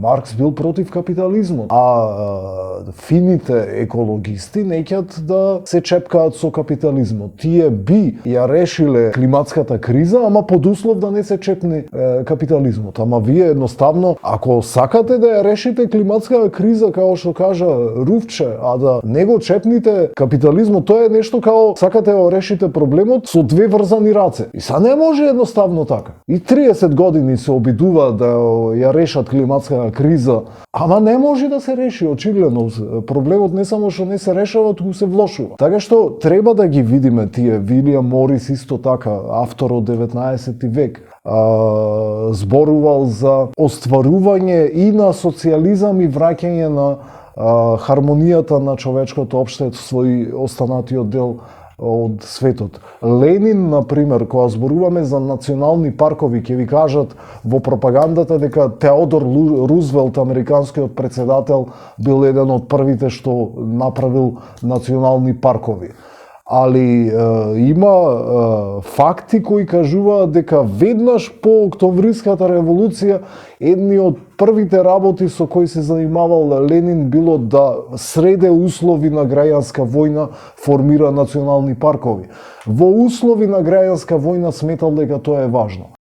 Маркс бил против капитализмот, а фините екологисти неќат да се чепкаат со капитализмот. Тие би ја решиле климатската криза, ама под услов да не се чепне капитализмот. Ама вие едноставно, ако сакате да ја решите климатската криза, како што кажа Рувче, а да не го чепните капитализмот, тоа е нешто како сакате да решите проблемот со две врзани раце. И са не може едноставно така. И 30 години се обидува да ја решат климатската криза, ама не може да се реши, очигледно. Проблемот не само што не се решава, туку се влошува. Така што треба да ги видиме тие. Вилијам Морис исто така, автор од 19 век, зборувал за остварување и на социјализам и враќање на хармонијата на човечкото општество и останатиот дел од светот. Ленин, например, кога зборуваме за национални паркови, ќе ви кажат во пропагандата дека Теодор Рузвелт, американскиот председател, бил еден од првите што направил национални паркови. Али има факти кои кажуваат дека веднаш по Октомвриската револуција едни од првите работи со кои се занимавал Ленин било да среде услови на граѓанска војна, формира национални паркови. Во услови на граѓанска војна сметал дека тоа е важно.